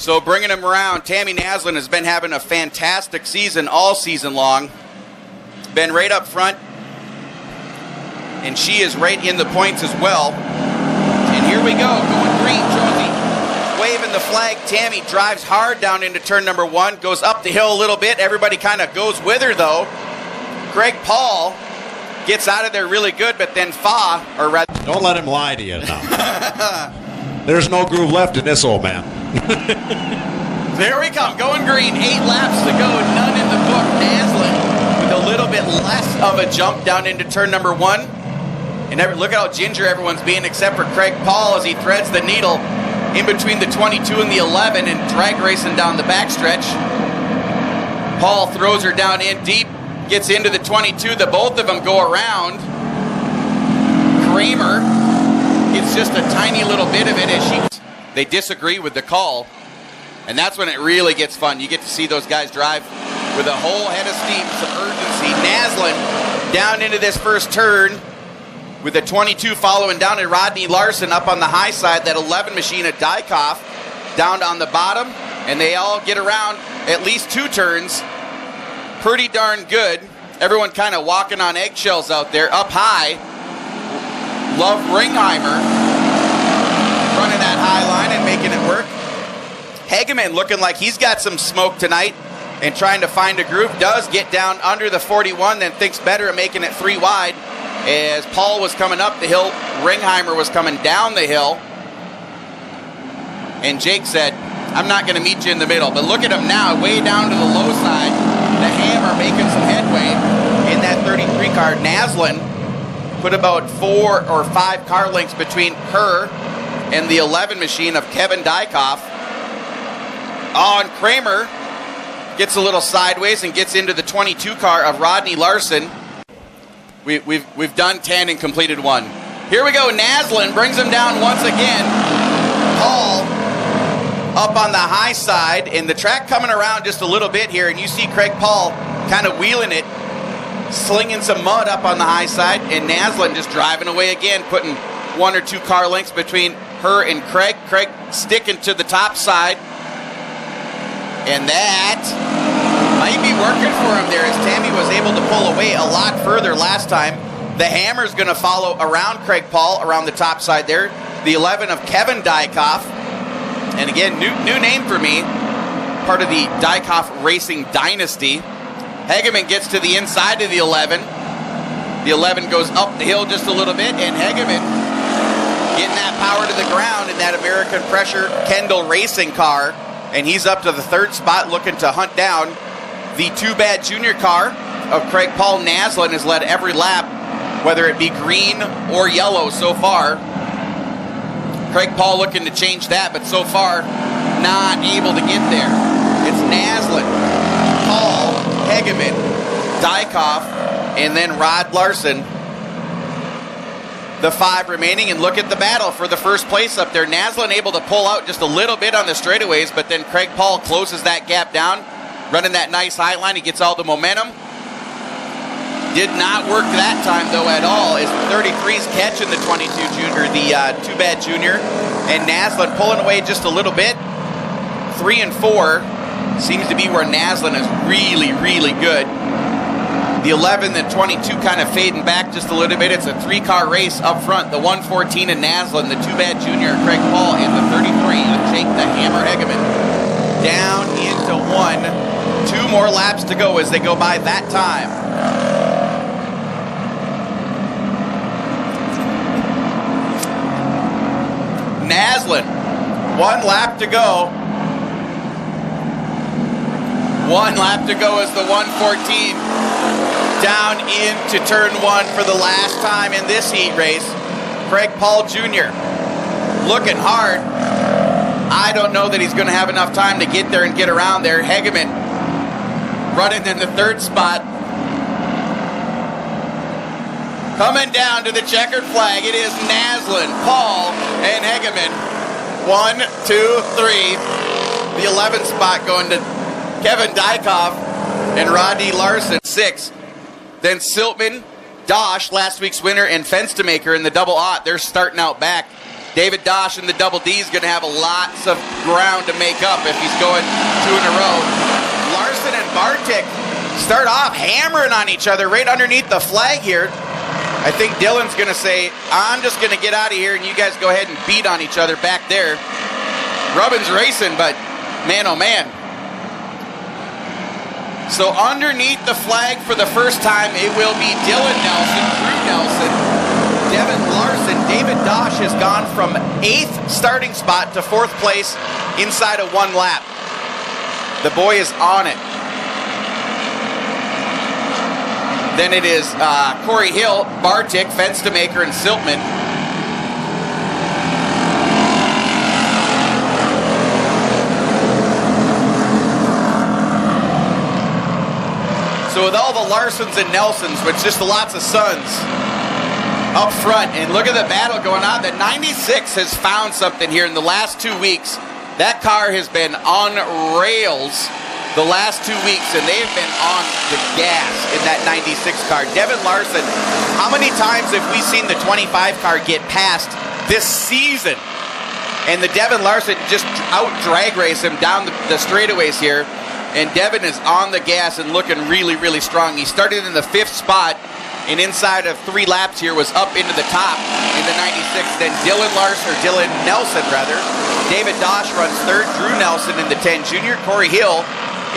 So bringing him around, Tammy Naslund has been having a fantastic season all season long. Been right up front, and she is right in the points as well. And here we go, going green, Jonesy waving the flag. Tammy drives hard down into turn number 1, goes up the hill a little bit. Everybody kind of goes with her though. Greg Paul gets out of there really good, but then Don't let him lie to you now. There's no groove left in this old man. There we come, going green, 8 laps to go, none in the book. Naslund with a little bit less of a jump down into turn number 1. And look at how ginger everyone's being except for Craig Paul as he threads the needle in between the 22 and the 11 and drag racing down the backstretch. Paul throws her down in deep, gets into the 22. The both of them go around. Kramer gets just a tiny little bit of it as they disagree with the call. And that's when it really gets fun. You get to see those guys drive with a whole head of steam, some urgency. Naslund down into this first turn with the 22 following down, and Rodney Larson up on the high side. That 11 machine at Dykoff down on the bottom, and they all get around at least 2 turns. Pretty darn good. Everyone kind of walking on eggshells out there. Up high, Love Ringheimer running that high line and making it work. Hageman looking like he's got some smoke tonight and trying to find a groove. Does get down under the 41, then thinks better of making it 3 wide. As Paul was coming up the hill, Ringheimer was coming down the hill. And Jake said, I'm not going to meet you in the middle. But look at him now, way down to the low side. The Hammer making some headway in that 33 car. Naslund put about 4 or 5 car lengths between her and the 11 machine of Kevin Dykoff. Oh, and Kramer gets a little sideways and gets into the 22 car of Rodney Larson. We've done 10 and completed 1. Here we go. Naslund brings him down once again. Paul up on the high side, and the track coming around just a little bit here, and you see Craig Paul kind of wheeling it, slinging some mud up on the high side, and Naslund just driving away again, putting 1 or 2 car lengths between her and Craig. Craig sticking to the top side, and that might be working for him there as Tammy was able to pull away a lot further last time. The Hammer's going to follow around Craig Paul around the top side there. The 11 of Kevin Dykoff. And again, new name for me. Part of the Dykoff Racing Dynasty. Hageman gets to the inside of the 11. The 11 goes up the hill just a little bit, and Hageman getting that power to the ground in that American Pressure Kendall Racing car. And he's up to the 3rd spot looking to hunt down the Too Bad Junior car of Craig Paul. Naslund has led every lap, whether it be green or yellow so far. Craig Paul looking to change that, but so far not able to get there. It's Naslund, Paul, Hageman, Dykoff, and then Rod Larson. The 5 remaining, and look at the battle for the first place up there. Naslund able to pull out just a little bit on the straightaways, but then Craig Paul closes that gap down, running that nice high line. He gets all the momentum. Did not work that time, though, at all, as 33's catching the 22 junior, the Too Bad Junior, and Naslund pulling away just a little bit. 3 and 4 seems to be where Naslund is really, really good. The 11 and 22 kind of fading back just a little bit. It's a 3-car race up front. The 114 in Naslund, the Too Bad Junior, Craig Paul, and the 33 of Jake the Hammer Hageman. Down into 1. 2 more laps to go as they go by that time. Naslund, 1 lap to go. 1 lap to go as the 114 down into turn 1 for the last time in this heat race. Craig Paul Jr. looking hard. I don't know that he's going to have enough time to get there and get around there. Hageman running in the 3rd spot. Coming down to the checkered flag, it is Naslund, Paul, and Hageman. 1, 2, 3. The 11th spot going to Kevin Dykoff and Rodney Larson. 6. Then Siltman, Dosh, last week's winner, and Fenstemaker in the double aught. They're starting out back. David Dosh in the double D is going to have lots of ground to make up if he's going 2 in a row. Larson and Bartik start off hammering on each other right underneath the flag here. I think Dylan's going to say, I'm just going to get out of here and you guys go ahead and beat on each other back there. Rubbin's racing, but man, oh man. So underneath the flag for the first time, it will be Dylan Nelson, Drew Nelson, Devin Larson. David Dosh has gone from 8th starting spot to 4th place inside of 1 lap. The boy is on it. Then it is Corey Hill, Bartik, Fenstemaker, and Siltman. So with all the Larsons and Nelsons, with just lots of sons up front, and look at the battle going on. The 96 has found something here in the last 2 weeks. That car has been on rails the last 2 weeks, and they have been on the gas in that 96 car. Devin Larson, how many times have we seen the 25 car get passed this season? And the Devin Larson just out-drag race him down the straightaways here. And Devin is on the gas and looking really, really strong. He started in the 5th spot, and inside of 3 laps here was up into the top in the 96. Then Dylan Nelson, David Dosh runs 3rd. Drew Nelson in the 10 junior. Corey Hill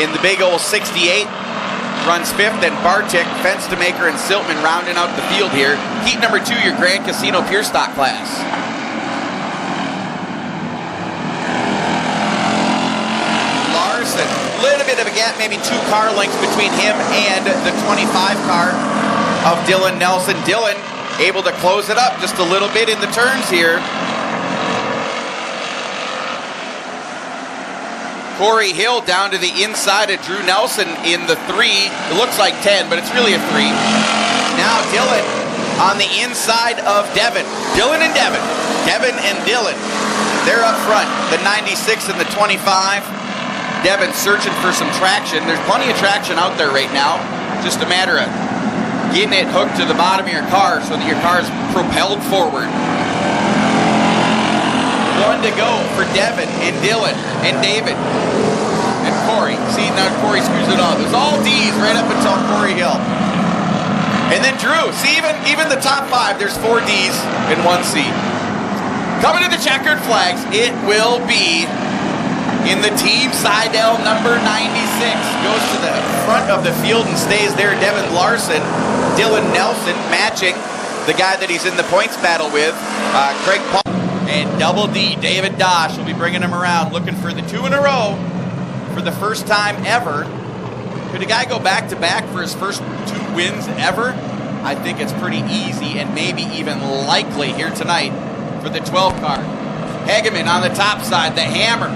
in the big old 68 runs 5th. Then Bartik, Fenstemaker, and Siltman rounding out the field here. Heat number 2, your Grand Casino Pure Stock class. A little bit of a gap, maybe 2 car lengths between him and the 25 car of Dylan Nelson. Dylan able to close it up just a little bit in the turns here. Corey Hill down to the inside of Drew Nelson in the 3. It looks like 10, but it's really a 3. Now Dylan on the inside of Devin. Dylan and Devin. Devin and Dylan. They're up front. The 96 and the 25. Devin searching for some traction. There's plenty of traction out there right now. Just a matter of getting it hooked to the bottom of your car so that your car is propelled forward. 1 to go for Devin and Dylan and David and Corey. See, now Corey screws it off. It was all D's right up until Corey Hill. And then Drew. See, even the top 5, there's 4 D's and 1 C. Coming to the checkered flags, it will be in the team Seidel number 96. Goes to the front of the field and stays there. Devin Larson, Dylan Nelson matching the guy that he's in the points battle with, Craig Paul. And double D, David Dosh will be bringing him around, looking for the 2 in a row for the first time ever. Could a guy go back-to-back for his first 2 wins ever? I think it's pretty easy and maybe even likely here tonight for the 12 car. Hegeman on the top side, the hammer.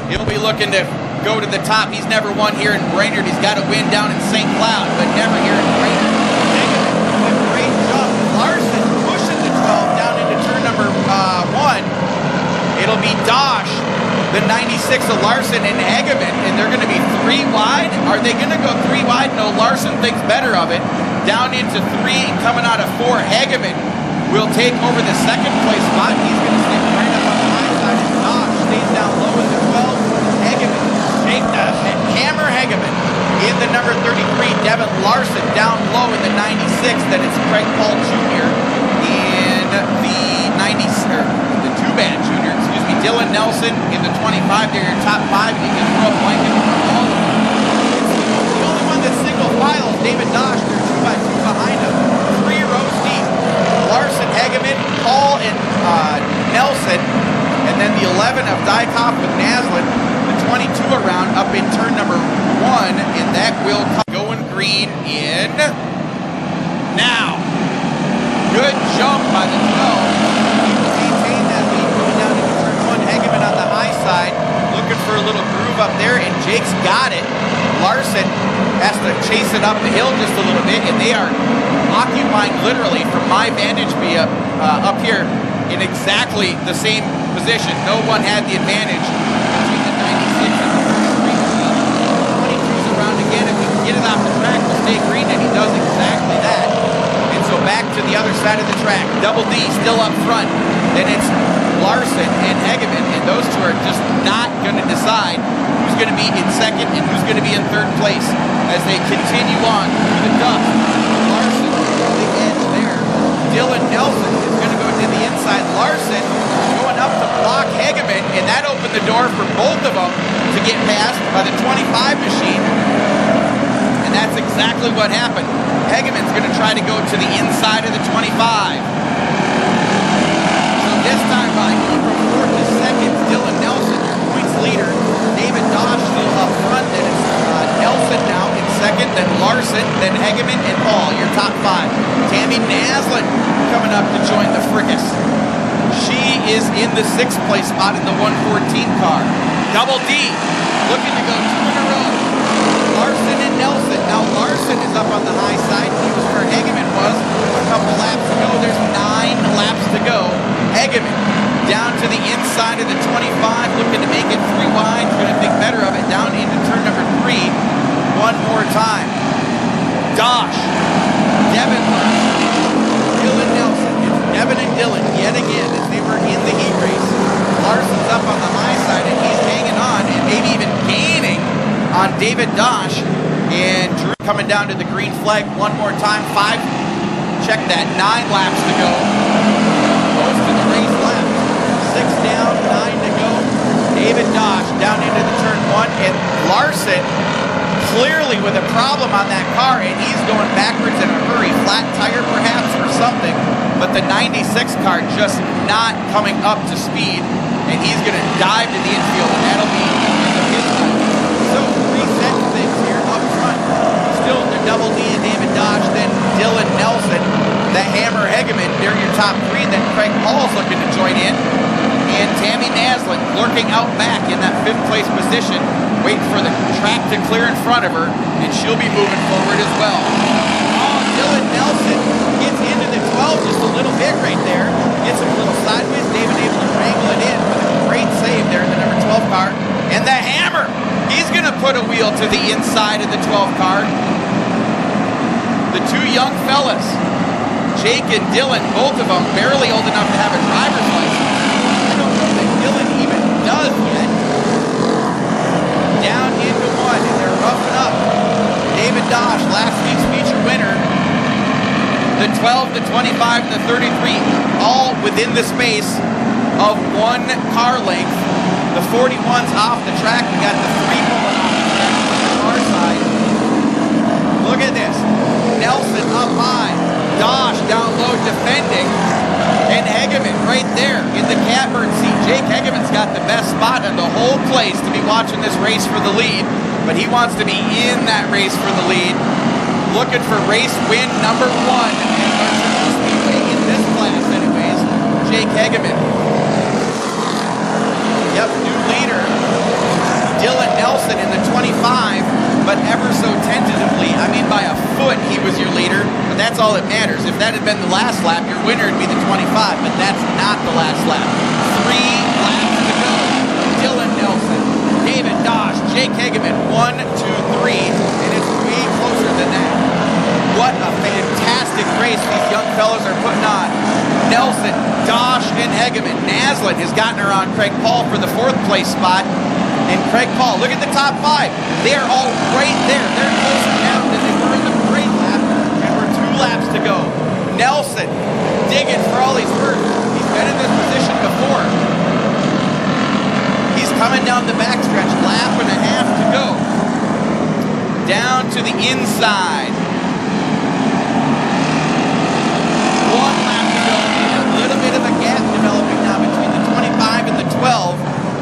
He'll be looking to go to the top. He's never won here in Brainerd. He's got a win down in St. Cloud, but never here in Brainerd. Hegeman, a great jump. Larson pushing the 12 down into turn number 1. It'll be Dosh, the 96 of Larson and Hegeman, and they're going to be 3 wide. Are they going to go 3 wide? No, Larson thinks better of it. Down into 3, coming out of 4. Hegeman will take over the 2nd place spot. He's going to stick right up on the high side. Dosh stays down low in the 12. Hegeman, hammer Hegeman in the number 33. Devin Larson down low in the 96. Then it's Craig Paul Jr. in the 2-band junior. Excuse me. Dylan Nelson in the 25. They're your top 5, and you can throw a blanket for all of them. It's the only one that's single file is David Dosh. They're 2 by 2 behind him. 3 rows deep. Larson, Hegeman, Paul, and Nelson. And then the 11 of Dykhoff with Naslin, the 22 around up in turn number 1, and that will come going green in now. Good jump by the 12. He will maintain that lead going down into turn 1. Hegeman on the high side, looking for a little groove up there, and Jake's got it. Larson has to chase it up the hill just a little bit, and they are occupying literally from my vantage view up here in exactly the same position. No one had the advantage between the 96 and the 33. 22's around again. If he can get it off the track, will stay green, and he does exactly that. And so back to the other side of the track. Double D still up front. Then it's Larson and Hegeman, and those two are just not going to decide who's going to be in second and who's going to be in third place as they continue on through the dust. Larson on the edge there. Dylan Nelson is going to go to the inside. Larson going up to block Hegeman, and that opened the door for both of them to get passed by the 25 machine. And that's exactly what happened. Hegeman's going to try to go to the inside of the 25. So this time by going from fourth to second, Dylan Nelson, your points leader. David Dosh still up front. Then it's Nelson now in second, then Larson, then Hegeman and Paul, your top five. Tammy Naslin coming up to join the fricas. She is in the 6th place spot in the 114 car. Double D looking to go 2 in a row. Larson and Nelson. Now Larson is up on the high side. He was where Hegeman was a couple laps ago. There's 9 laps to go. Hegeman down to the inside of the 25, looking to make it 3 wide. He's going to think better of it down into turn number 3 one more time. Dosh, Devin Larson, Dylan Nelson. It's Devin and Dylan yet again as they were in the heat race. Larson's up on the high side and he's hanging on and maybe even gaining on David Dosh. And Drew coming down to the green flag one more time. 5, check that, 9 laps to go. Most of the race left. 6 down, 9 to go. David Dosh down into the turn 1, and Larson clearly with a problem on that car, and he's going backwards in a hurry. Flat tire perhaps or something, but the 96 car just not coming up to speed, and he's going to dive to the infield, and that'll be his time. So resetting things here up front. Still the double D and David Dosh, then Dylan Nelson, the Hammer Hegeman. They're your top 3. Then Craig Paul's looking to join in. And Tammy Naslin lurking out back in that 5th place position, waiting for the track to clear in front of her, and she'll be moving forward as well. Oh, Dylan Nelson gets into the 12 just a little bit right there. Gets him a little sideways. David able to wrangle it in with a great save there in the number 12 car. And the Hammer, he's going to put a wheel to the inside of the 12 car. The 2 young fellas, Jake and Dylan, both of them barely old enough to have a driver's license. I don't know that Dylan even does yet. Down into 1, and they're roughing up. David Dosh, last week's feature winner. The 12, the 25, and the 33, all within the space of 1 car length. The 41's off the track. We got the 3 pulling off the track on the far side. Look at this. Nelson up high. Dosh down low defending. And Hegeman right there in the catbird seat. Jake Hegeman's got the best spot in the whole place to be watching this race for the lead. But he wants to be in that race for the lead. Looking for race win number 1 at North Speedway in this class anyways. Jake Hegeman. Yep, new leader. Dylan Nelson in the 25, but ever so tentatively. I mean, by a foot, he was your leader, but that's all that matters. If that had been the last lap, your winner would be the 25, but that's not the last lap. 3 laps to go. Dylan Nelson, David Dosh, Jake Hegeman, 1, 2, 3, and it's way closer than that. What a fantastic race these young fellas are putting on. Nelson, Dosh, and Hegeman. Naslin has gotten her on Craig Paul for the 4th place spot. And Craig Paul, look at the top 5. They're all right there. They're closer now than they were in the parade lap. And we're 2 laps to go. Nelson digging for all he's worth. He's been in this position before. He's coming down the backstretch. Lap and a half to go. Down to the inside. 1 lap to go. A little bit of a gap developing now between the 25 and the 12.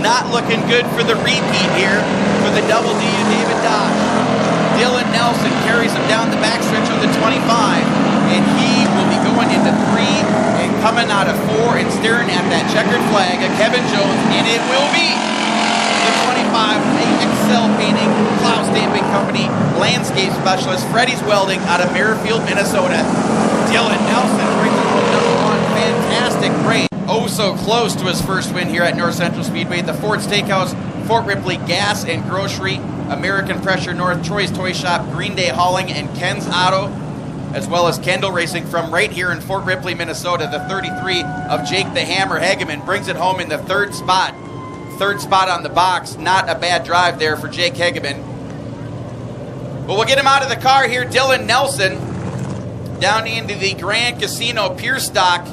Not looking good for the repeat here for the double D and David Dosh. Dylan Nelson carries him down the backstretch of the 25, and he will be going into 3 and coming out of 4 and staring at that checkered flag of Kevin Jones, and it will be the 25 Excel Painting, Plow Stamping Company, landscape specialist, Freddy's Welding out of Merrifield, Minnesota. Dylan Nelson brings home number 1. Fantastic race. Oh, so close to his first win here at North Central Speedway. The Ford Steakhouse, Fort Ripley Gas and Grocery, American Pressure North, Troy's Toy Shop, Green Day Hauling, and Ken's Auto. as well as Kendall Racing from right here in Fort Ripley, Minnesota. The 33 of Jake the Hammer Hegeman brings it home in the third spot. Third spot on the box. Not a bad drive there for Jake Hegeman. But we'll get him out of the car here. Dylan Nelson down into the Grand Casino Pure Stock.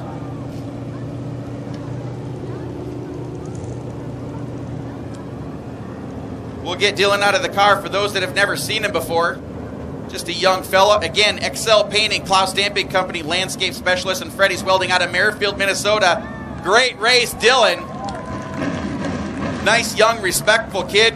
We'll get Dylan out of the car for those that have never seen him before. Just a young fella. Again, Excel Painting, Klaus Stamping Company, landscape specialist, and Freddy's Welding out of Merrifield, Minnesota. Great race, Dylan. Nice, young, respectful kid.